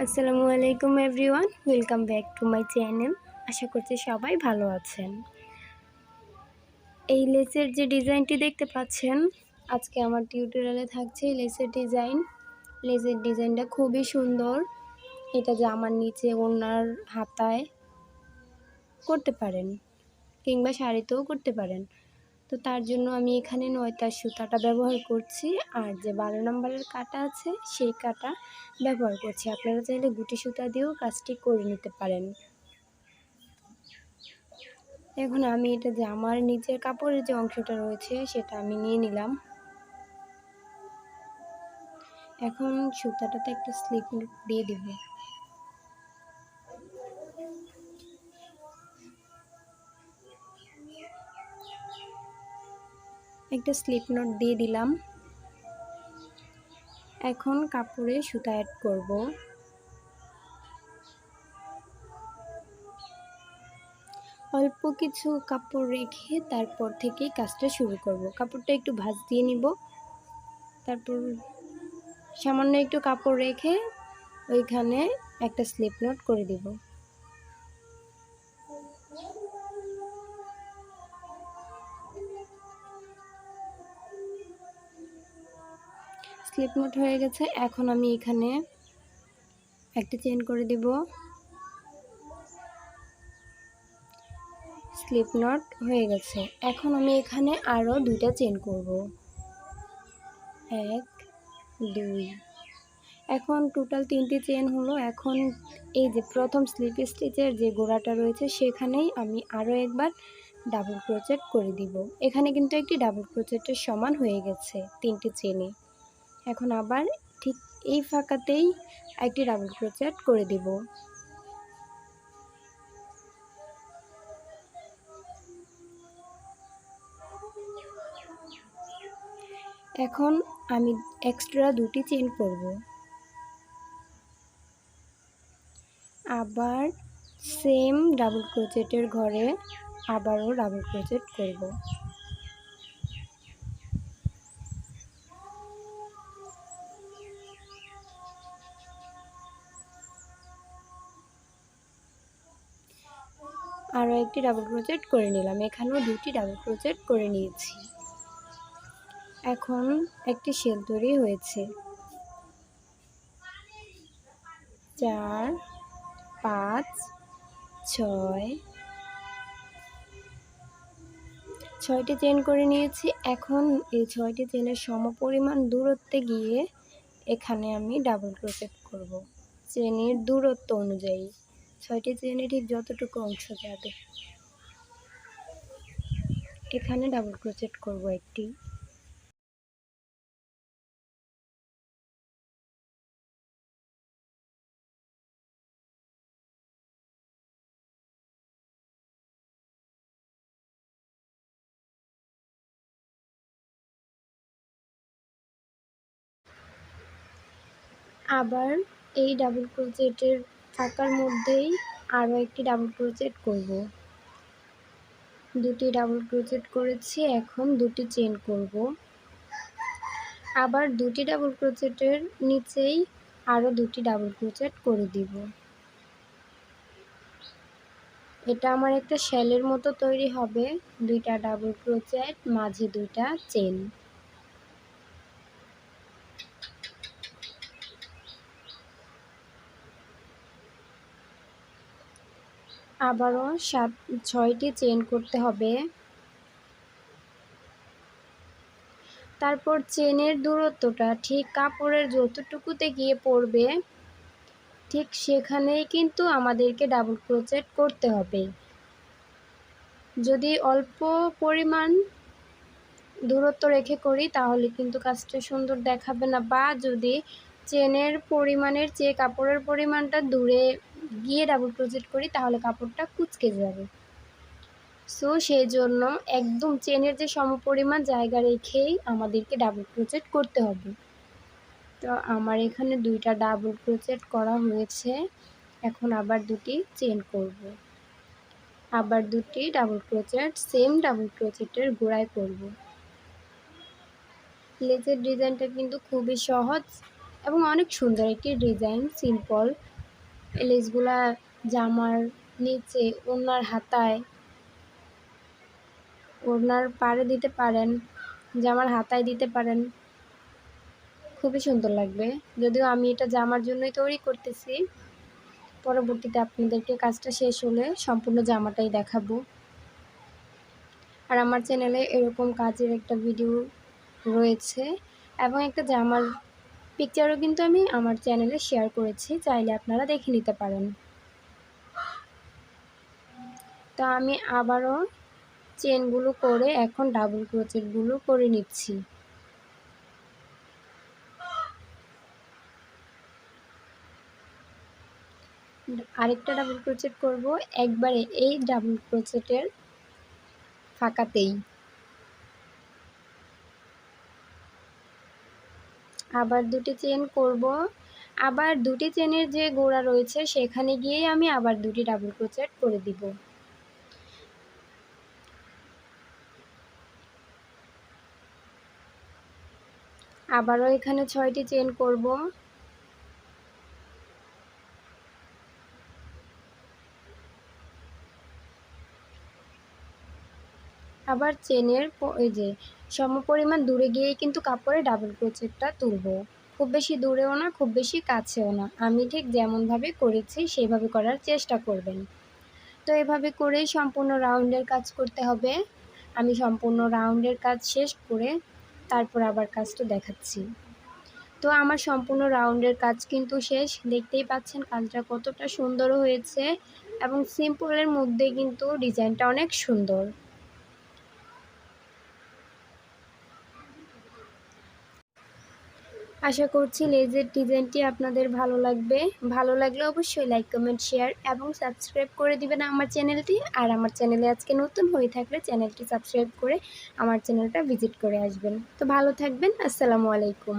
আসসালামু আলাইকুম everyone, welcome back to my channel. আশা করছি সবাই ভালো আছেন। এই লেসের যে ডিজাইনটি দেখতে পাচ্ছেন, আজকে আমার টিউটোরিয়ালে থাকছে এই লেসের ডিজাইন। লেসের ডিজাইনটা খুবই সুন্দর। এটা জামার নিচে, ওড়নার হাতায় করতে পারেন, কিংবা শাড়িতেও করতে পারেন। তো তার জন্য আমি এখানে 9 তার সুতাটা ব্যবহার করছি, আর যে 12 নম্বরের কাটা আছে সেই কাটা ব্যবহার করছি। আপনারা চাইলে গুটি সুতা দিয়েও কাজটি করে নিতে পারেন। এখন আমি এটা জামার নিচের কাপড়ের যে অংশটা রয়েছে সেটা আমি নিয়ে নিলাম। এখন সুতাটাতে একটা স্লিপ নোট দিয়ে দিব। একটা স্লিপ নোট দিয়ে দিলাম। এখন কাপড়ে সুতা অ্যাড করব। অল্প কিছু কাপড় রেখে তারপর থেকেই কাজটা শুরু করব। কাপড়টা একটু ভাঁজ দিয়ে নিব, তারপর সামান্য একটু কাপড় রেখে ওইখানে একটা স্লিপ নোট করে দিব। স্লিপ নোট হয়ে গেছে। এখন আমি এখানে একটা চেইন করে দিব। স্লিপ নট হয়ে গেছে। এখন আমি এখানে আরও 2টা চেইন করব, 1 2। এখন টোটাল 3টি চেইন হলো। এখন এই যে প্রথম স্লিপ স্টিচের যে গোড়াটা রয়েছে সেখানেই আমি আরও একবার ডাবল ক্রোচেট করে দিব। এখানে কিন্তু একটি ডাবল ক্রোচেটের সমান হয়ে গেছে 3টি চেইনে। এখন আবার ঠিক এই ফাঁকাতেই একটি ডাবল ক্রোচেট করে দিব। এখন আমি এক্সট্রা 2টি চেইন করব, আবার সেম ডাবল ক্রোচেটের ঘরে আবারও ডাবল ক্রোচেট করব। আরও একটি ডাবল ক্রোচেট করে নিলাম। এখানেও 2টি ডাবল ক্রোচেট করে নিয়েছি। এখন একটি শেল তৈরি হয়েছে। 4 5 6 6টি চেইন করে নিয়েছি। এখন এই 6টি চেইনের সমপরিমাণ দূরত্বে গিয়ে এখানে আমি ডাবল ক্রোচেট করব, চেইনের দূরত্ব অনুযায়ী। 6টি চেইনে ঠিক যতটুকু অংশ যাবে এখানে ডাবল ক্রোচেট করব একটি। আবার এই ডাবল ক্রোচেটের ফাঁকার মধ্যেই আরও একটি ডাবল ক্রোচেট করব। 2টি ডাবল ক্রোচেট করেছি। এখন 2টি চেইন করব। আবার 2টি ডাবল ক্রোচেটের নিচেই আরও 2টি ডাবল ক্রোচেট করে দিব। এটা আমার একটা শেলের মতো তৈরি হবে। 2টা ডাবল ক্রোচেট, মাঝে 2টা চেইন। আবারও 6টি চেইন করতে হবে। তারপর চেইনের দূরত্বটা ঠিক কাপড়ের যতটুকুতে গিয়ে পড়বে ঠিক সেখানেই কিন্তু আমাদেরকে ডাবল ক্রোচেট করতে হবে। যদি অল্প পরিমাণ দূরত্ব রেখে করি তাহলে কিন্তু কাজটা সুন্দর দেখাবে না, বা যদি চেনের পরিমাণের চেয়ে কাপড়ের পরিমাণটা দূরে গিয়ে ডাবল ক্রোচেট করি তাহলে কাপড়টা কুঁচকে যাবে। সো সেই জন্য একদম চেনের যে সমপরিমাণ জায়গা রেখেই আমাদেরকে ডাবল ক্রোচেট করতে হবে। তো আমার এখানে 2টা ডাবল ক্রোচেট করা হয়েছে। এখন আবার 2টি চেইন করব, আবার 2টি ডাবল ক্রোচেট সেম ডাবল ক্রোচেটের গোড়ায় করব। লেসের ডিজাইনটা কিন্তু খুবই সহজ এবং অনেক সুন্দর একটি ডিজাইন, সিম্পল। এই লেসগুলা জামার নিচে, ওড়নার হাতায়, ওড়নার পাড়ে দিতে পারেন, জামার হাতায় দিতে পারেন, খুবই সুন্দর লাগবে। যদিও আমি এটা জামার জন্যই তৈরি করতেছি, পরবর্তীতে আপনাদেরকে কাজটা শেষ হলে সম্পূর্ণ জামাটাই দেখাবো। আর আমার চ্যানেলে এরকম কাজের একটা ভিডিও রয়েছে এবং একটা জামার পিকচারও কিন্তু আমি আমার চ্যানেলে শেয়ার করেছি, চাইলে আপনারা দেখে নিতে পারেন। তো আমি আবারও চেনগুলো করে এখন ডাবল ক্রোচেটগুলো করে নিচ্ছি। আরেকটা ডাবল ক্রোচেট করব একবারে এই ডাবল ক্রোচেটের ফাঁকাতেই। আবার দুটি চেন করব, আবার দুটি চেনের যে গোড়া রয়েছে সেখানে গিয়েই আমি আবার দুটি ডাবল ক্রোচেট করে দিব। আবারও এখানে 6টি চেন করব। আবার চেনের এই যে সমপরিমাণ দূরে গিয়েই কিন্তু কাপড়ে ডাবল ক্রোচেটটা তুলব। খুব বেশি দূরেও না, খুব বেশি কাছেও না। আমি ঠিক যেমনভাবে করেছি সেভাবে করার চেষ্টা করবেন। তো এভাবে করেই সম্পূর্ণ রাউন্ডের কাজ করতে হবে। আমি সম্পূর্ণ রাউন্ডের কাজ শেষ করে তারপর আবার কাজটা দেখাচ্ছি। তো আমার সম্পূর্ণ রাউন্ডের কাজ কিন্তু শেষ। দেখতেই পাচ্ছেন কাজটা কতটা সুন্দর হয়েছে এবং সিম্পলের মধ্যে কিন্তু ডিজাইনটা অনেক সুন্দর। আশা করছি লেজের ডিজাইনটি আপনাদের ভালো লাগবে। ভালো লাগলে অবশ্যই লাইক, কমেন্ট, শেয়ার এবং সাবস্ক্রাইব করে দিবেন আমার চ্যানেলটি। আর আমার চ্যানেলে আজকে নতুন হয়ে থাকলে চ্যানেলটি সাবস্ক্রাইব করে আমার চ্যানেলটা ভিজিট করে আসবেন। তো ভালো থাকবেন। আসসালামু আলাইকুম।